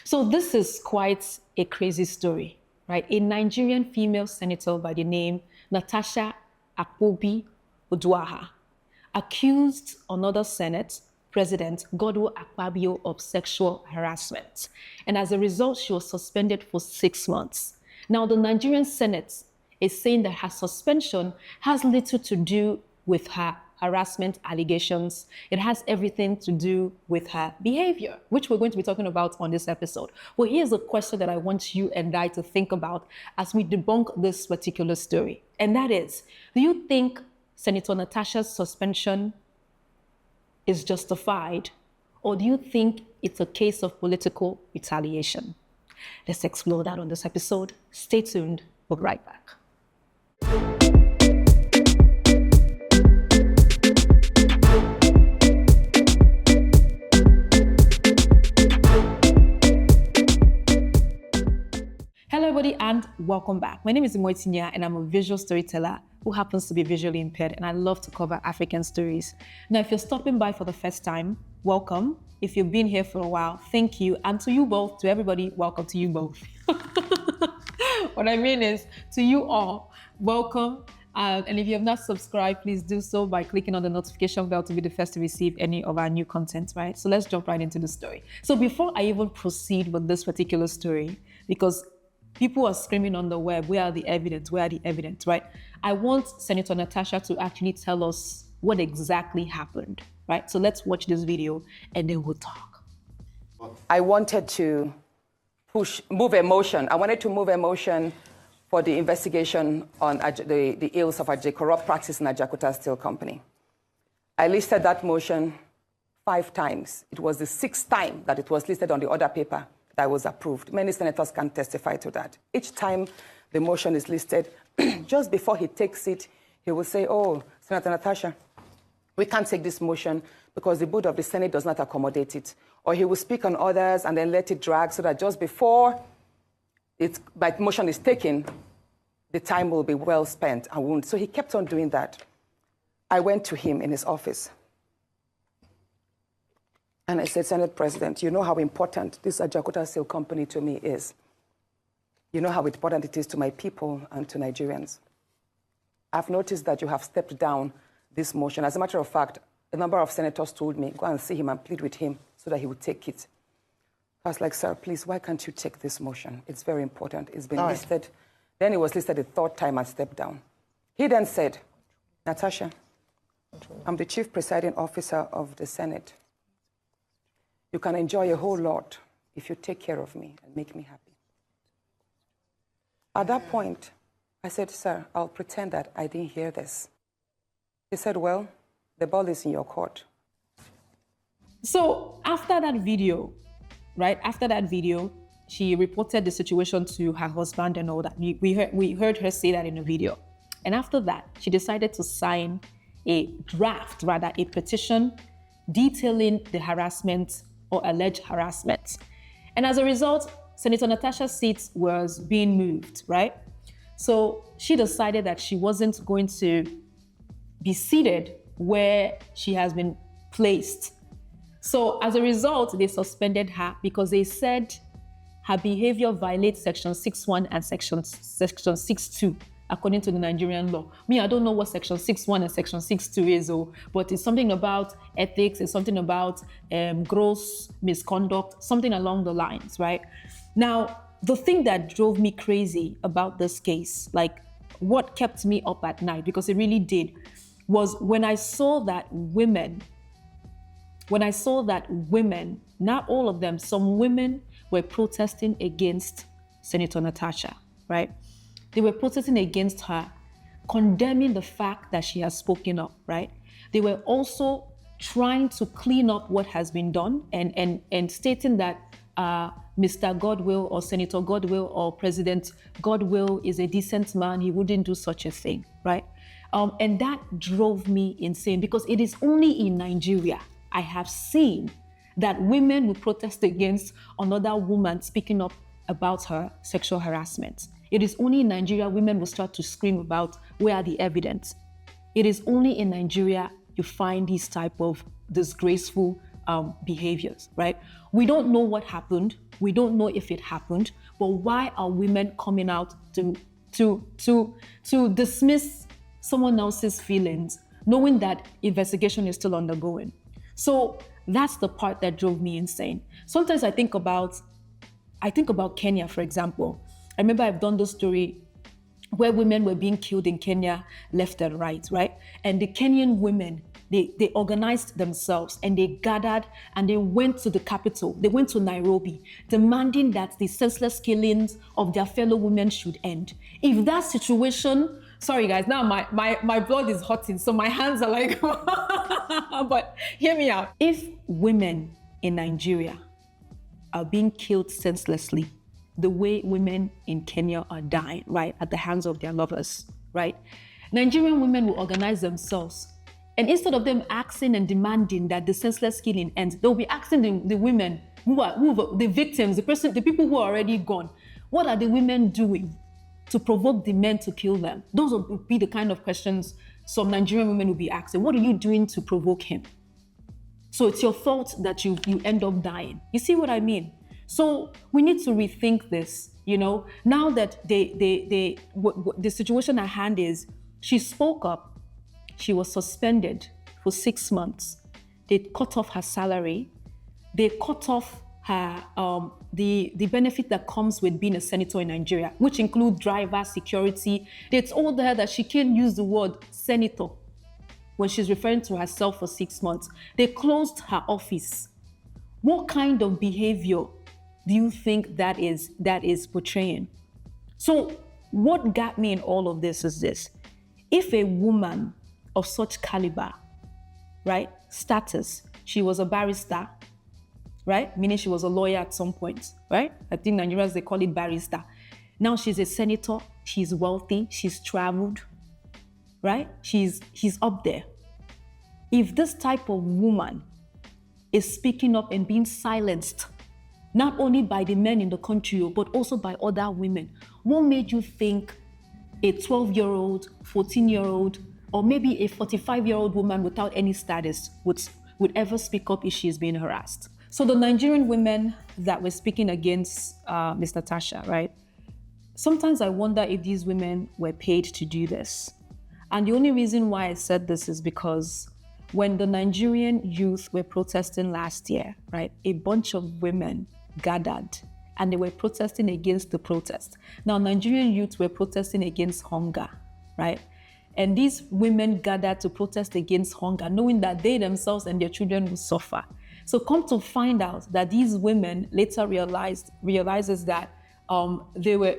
So this is quite a crazy story, right? A Nigerian female senator by the name Natasha Apobi accused another Senate President Akpabio of sexual harassment. And as a result, she was suspended for 6 months. Now, the Nigerian Senate is saying that her suspension has little to do with her harassment allegations. It has everything to do with her behavior, which we're going to be talking about on this episode. Well, here's a question that I want you and I to think about as we debunk this particular story. And that is, do you think Senator Natasha's suspension is justified, or do you think it's a case of political retaliation? Let's explore that on this episode. Stay tuned. We'll be right back. Hello, everybody, and welcome back. My name is Imoitinia, and I'm a visual storyteller who happens to be visually impaired, and I love to cover African stories. Now, if you're stopping by for the first time, welcome. If you've been here for a while, thank you. And to you both, to everybody, welcome to you both. What I mean is, to you all, welcome. And if you have not subscribed, please do so by clicking on the notification bell to be the first to receive any of our new content, right? So let's jump right into the story. So before I even proceed with this particular story, because people are screaming on the web, where are the evidence? Where are the evidence, right? I want Senator Natasha to actually tell us what exactly happened, right? So let's watch this video and then we'll talk. I wanted to move a motion. I wanted to move a motion for the investigation on the ills of the corrupt practice in Ajakuta Steel Company. I listed that motion 5 times. It was the 6th time that it was listed on the order paper that was approved. Many senators can testify to that. Each time the motion is listed, just before he takes it, he will say, oh, Senator Natasha, we can't take this motion because the board of the Senate does not accommodate it. Or he will speak on others and then let it drag so that just before my motion is taken, the time will be well spent and won't. So he kept on doing that. I went to him in his office. And I said, Senate President, you know how important this Ajakuta Steel Company to me is. You know how important it is to my people and to Nigerians. I've noticed that you have stepped down this motion. As a matter of fact, a number of senators told me, go and see him and plead with him so that he would take it. I was like, sir, please, why can't you take this motion? It's very important. It's been listed. Then it was listed a 3rd time and stepped down. He then said, Natasha, I'm the chief presiding officer of the Senate. You can enjoy a whole lot if you take care of me and make me happy. At that point, I said, sir, I'll pretend that I didn't hear this. He said, well, the ball is in your court. So after that video, right, she reported the situation to her husband and all that. We heard her say that in the video. And after that, she decided to sign a petition detailing the harassment or alleged harassment. And as a result, Senator Natasha's seat was being moved, right? So she decided that she wasn't going to be seated where she has been placed. So as a result, they suspended her because they said her behavior violates Section 6.1 and Section 6.2, according to the Nigerian law. I don't know what Section 6.1 and Section 6.2 is, but it's something about ethics, it's something about gross misconduct, something along the lines, right? Now, the thing that drove me crazy about this case, like what kept me up at night, because it really did, was when I saw that women, not all of them, some women were protesting against Senator Natasha, right? They were protesting against her, condemning the fact that she has spoken up, right? They were also trying to clean up what has been done and stating that Mr. Godwill or Senator Godwill or President Godwill is a decent man. He wouldn't do such a thing, right? And that drove me insane because it is only in Nigeria I have seen that women will protest against another woman speaking up about her sexual harassment. It is only in Nigeria women will start to scream about where are the evidence. It is only in Nigeria you find these type of disgraceful behaviors, right? We don't know what happened, We don't know if it happened, but why are women coming out to dismiss someone else's feelings, knowing that investigation is still undergoing? So that's the part that drove me insane. Sometimes I think about Kenya, for example. I remember I've done this story where women were being killed in Kenya left and right? And the Kenyan women, they organized themselves and they gathered and they went to the capital. They went to Nairobi, demanding that the senseless killings of their fellow women should end. If that situation, sorry guys, now my blood is hotting, so my hands are like, but hear me out. If women in Nigeria are being killed senselessly, the way women in Kenya are dying, right, at the hands of their lovers, right? Nigerian women will organize themselves. And instead of them asking and demanding that the senseless killing ends, they'll be asking the women who are the victims, the people who are already gone, what are the women doing to provoke the men to kill them? Those would be the kind of questions some Nigerian women will be asking. What are you doing to provoke him? So it's your fault that you end up dying. You see what I mean? So we need to rethink this, now that the situation at hand is, she spoke up, she was suspended for 6 months. They cut off her salary. They cut off her, the benefit that comes with being a senator in Nigeria, which include driver, security. They told her that she can't use the word senator when she's referring to herself for 6 months. They closed her office. What kind of behavior do you think that is portraying? So what got me in all of this is this. If a woman of such caliber, right, status, she was a barrister, right, meaning she was a lawyer at some point, right? I think Nigerians, they call it barrister. Now she's a senator, she's wealthy, she's traveled, right? He's up there. If this type of woman is speaking up and being silenced, not only by the men in the country, but also by other women, what made you think a 12-year-old, 14-year-old, or maybe a 45-year-old woman without any status would ever speak up if she is being harassed? So the Nigerian women that were speaking against Ms. Natasha, right? Sometimes I wonder if these women were paid to do this. And the only reason why I said this is because when the Nigerian youth were protesting last year, right, a bunch of women gathered and they were protesting against the protest. Now, Nigerian youth were protesting against hunger, right? And these women gathered to protest against hunger, knowing that they themselves and their children will suffer. So come to find out that these women later realizes that they were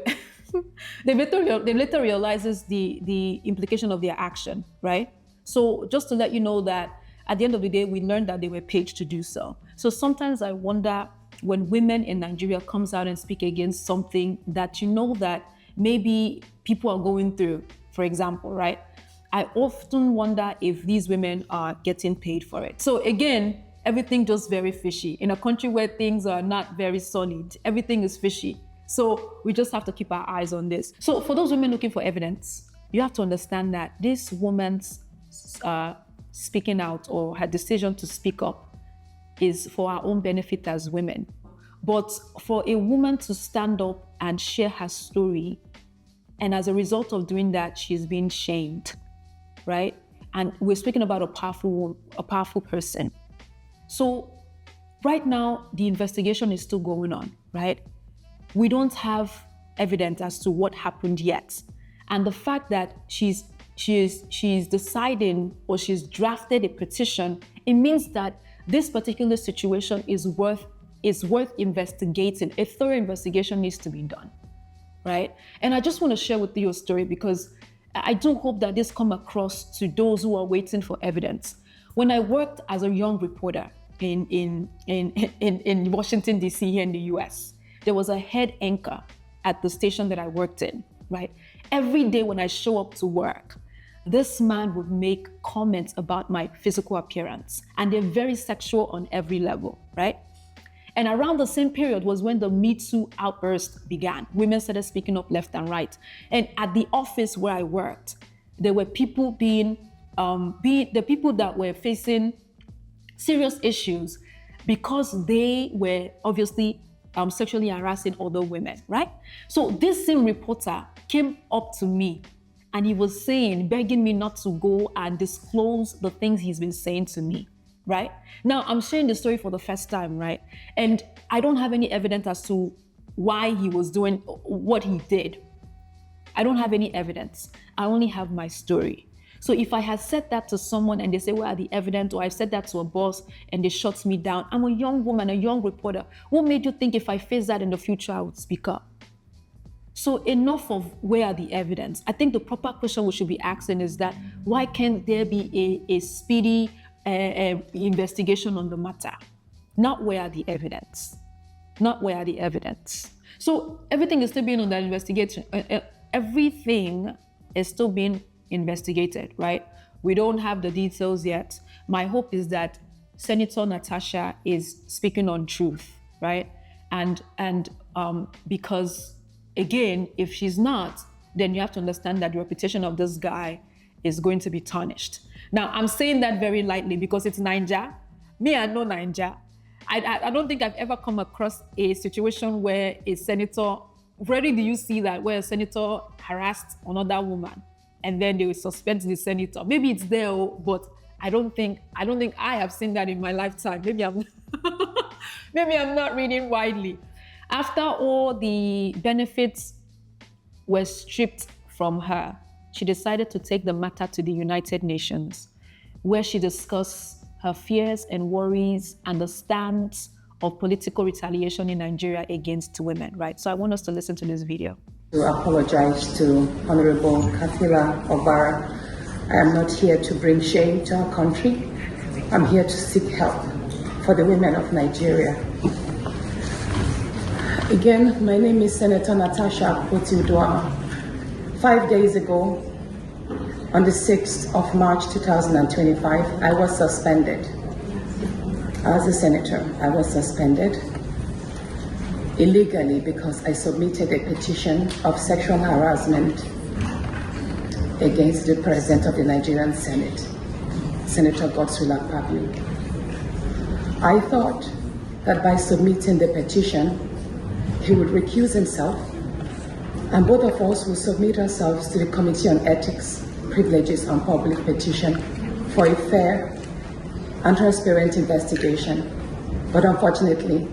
they later realizes the implication of their action, right? So just to let you know that at the end of the day, we learned that they were paid to do so. So sometimes I wonder, when women in Nigeria comes out and speak against something that that maybe people are going through, for example, right? I often wonder if these women are getting paid for it. So again, everything just very fishy. In a country where things are not very solid, everything is fishy. So we just have to keep our eyes on this. So for those women looking for evidence, you have to understand that this woman's speaking out, or her decision to speak up, is for our own benefit as women. But for a woman to stand up and share her story, and as a result of doing that, she's being shamed, right? And we're speaking about a powerful person. So right now, the investigation is still going on, right? We don't have evidence as to what happened yet. And the fact that she's deciding, or she's drafted a petition, it means that this particular situation is worth investigating. A thorough investigation needs to be done, right? And I just want to share with you a story, because I do hope that this come across to those who are waiting for evidence. When I worked as a young reporter in Washington, D.C., here in the U.S., there was a head anchor at the station that I worked in, right? Every day when I show up to work, this man would make comments about my physical appearance, and they're very sexual on every level, right? And around the same period was when the Me Too outburst began. Women started speaking up left and right. And at the office where I worked, there were people the people that were facing serious issues because they were obviously sexually harassing other women, right? So this same reporter came up to me and he was saying, begging me not to go and disclose the things he's been saying to me, right? Now, I'm sharing the story for the first time, right? And I don't have any evidence as to why he was doing what he did. I don't have any evidence. I only have my story. So if I had said that to someone and they say, where are the evidence? Or I've said that to a boss and they shut me down. I'm a young woman, a young reporter. What made you think if I face that in the future, I would speak up? So enough of where are the evidence. I think the proper question we should be asking is that why can't there be a speedy investigation on the matter? Not where are the evidence. Not where are the evidence. So everything is still being under investigation. Everything is still being investigated, right? We don't have the details yet. My hope is that Senator Natasha is speaking on truth, right? And because again, if she's not, then you have to understand that the reputation of this guy is going to be tarnished. Now, I'm saying that very lightly because it's Niger. Me, I know Niger. I don't think I've ever come across a situation where a senator, rarely do you see that, where a senator harassed another woman and then they will suspend the senator. Maybe it's there, but I don't think I have seen that in my lifetime. Maybe I'm not reading widely. After all the benefits were stripped from her, she decided to take the matter to the United Nations, where she discussed her fears and worries and the stance of political retaliation in Nigeria against women, right? So I want us to listen to this video. To apologize to Honorable Kafila Obara. I am not here to bring shame to our country. I'm here to seek help for the women of Nigeria. Again, my name is Senator Natasha Apobi. 5 days ago, on the 6th of March 2025, I was suspended. As a senator, I was suspended illegally because I submitted a petition of sexual harassment against the President of the Nigerian Senate, Senator Akpabio. I thought that by submitting the petition, he would recuse himself, and both of us will submit ourselves to the Committee on Ethics, Privileges and Public Petition for a fair and transparent investigation. But unfortunately,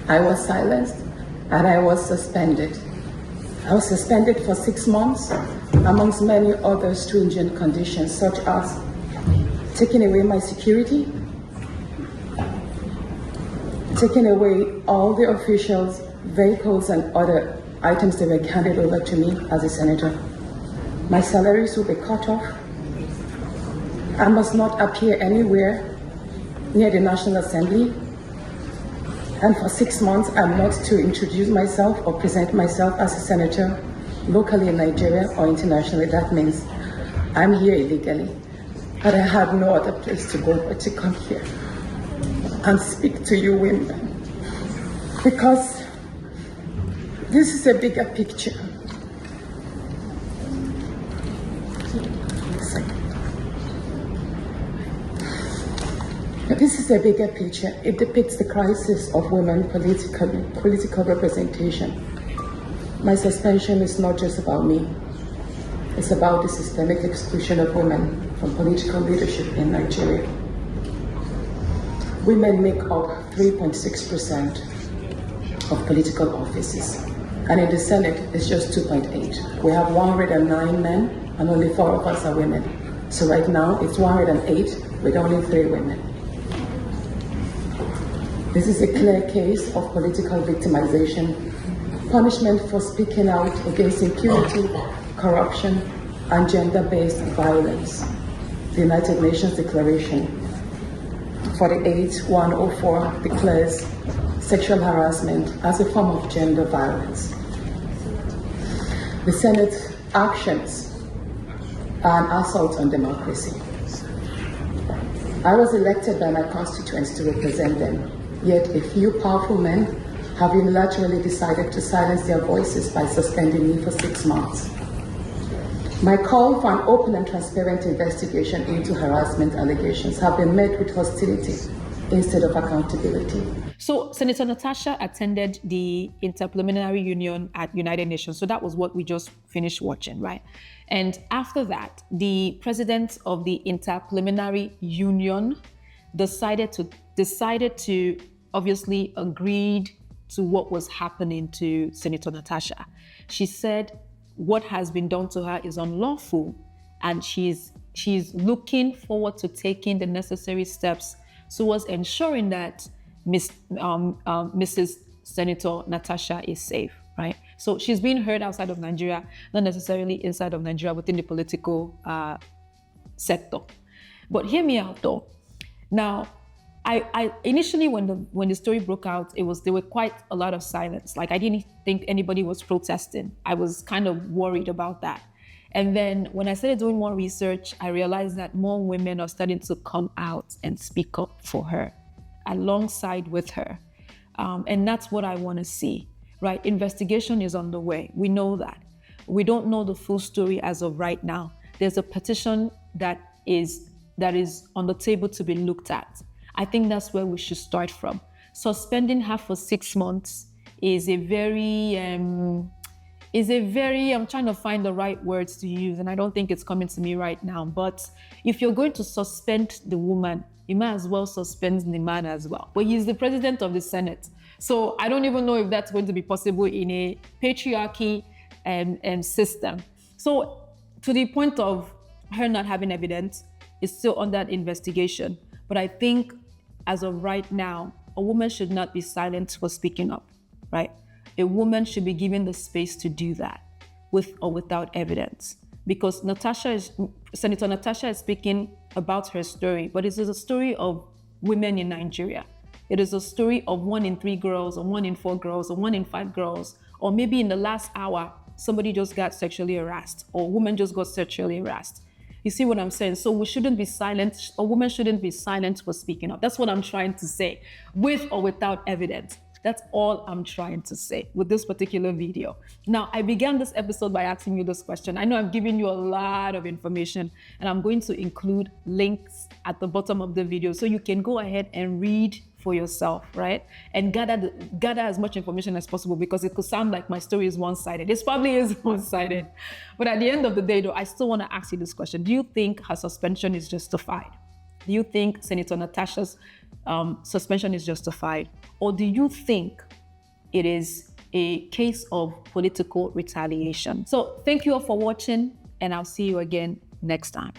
I was silenced and I was suspended. I was suspended for 6 months, amongst many other stringent conditions, such as taking away my security, taking away all the officials, vehicles, and other items that were handed over to me as a senator. My salaries will be cut off. I must not appear anywhere near the National Assembly. And for 6 months, I'm not to introduce myself or present myself as a senator locally in Nigeria or internationally. That means I'm here illegally. But I had no other place to go but to come here and speak to you women. Because this is a bigger picture. This is a bigger picture. It depicts the crisis of women political representation. My suspension is not just about me. It's about the systemic exclusion of women from political leadership in Nigeria. Women make up 3.6% of political offices. And in the Senate, it's just 2.8. We have 109 men and only 4 of us are women. So right now, it's 108 with only 3 women. This is a clear case of political victimization, punishment for speaking out against impunity, corruption, and gender-based violence. The United Nations Declaration 48/104 declares sexual harassment as a form of gender violence. The Senate's actions are an assault on democracy. I was elected by my constituents to represent them. Yet a few powerful men have unilaterally decided to silence their voices by suspending me for 6 months. My call for an open and transparent investigation into harassment allegations have been met with hostility instead of accountability. So Senator Natasha attended the Interparliamentary Union at United Nations. So that was what we just finished watching, right? And after that, the president of the Interparliamentary Union decided to obviously agreed to what was happening to Senator Natasha. She said what has been done to her is unlawful, and she's looking forward to taking the necessary steps towards ensuring that Mrs. Senator Natasha is safe, right? So she's being heard outside of Nigeria, not necessarily inside of Nigeria within the political sector. But hear me out though. Now, I initially when the story broke out, there were quite a lot of silence. Like I didn't think anybody was protesting. I was kind of worried about that. And then when I started doing more research, I realized that more women are starting to come out and speak up for her, alongside with her. And that's what I want to see, right? Investigation is on the way. We know that. We don't know the full story as of right now. There's a petition that is on the table to be looked at. I think that's where we should start from. Suspending her for 6 months is a very, I'm trying to find the right words to use, and I don't think it's coming to me right now. But if you're going to suspend the woman, you might as well suspend the man as well. But he's the president of the Senate. So I don't even know if that's going to be possible in a patriarchy system. So to the point of her not having evidence, it's still under investigation. But I think as of right now, a woman should not be silent for speaking up, right? A woman should be given the space to do that, with or without evidence. Because Senator Natasha is speaking about her story, but it is a story of women in Nigeria. It is a story of 1 in 3 girls, or 1 in 4 girls, or 1 in 5 girls, or maybe in the last hour, somebody just got sexually harassed, or a woman just got sexually harassed. You see what I'm saying? So we shouldn't be silent. A woman shouldn't be silent for speaking up. That's what I'm trying to say, with or without evidence. That's all I'm trying to say with this particular video. Now, I began this episode by asking you this question. I know I'm giving you a lot of information, and I'm going to include links at the bottom of the video so you can go ahead and read for yourself, right? And gather as much information as possible, because it could sound like my story is one-sided. It probably is one-sided. But at the end of the day, though, I still want to ask you this question. Do you think her suspension is justified? Do you think Senator Natasha's suspension is justified? Or do you think it is a case of political retaliation? So thank you all for watching, and I'll see you again next time.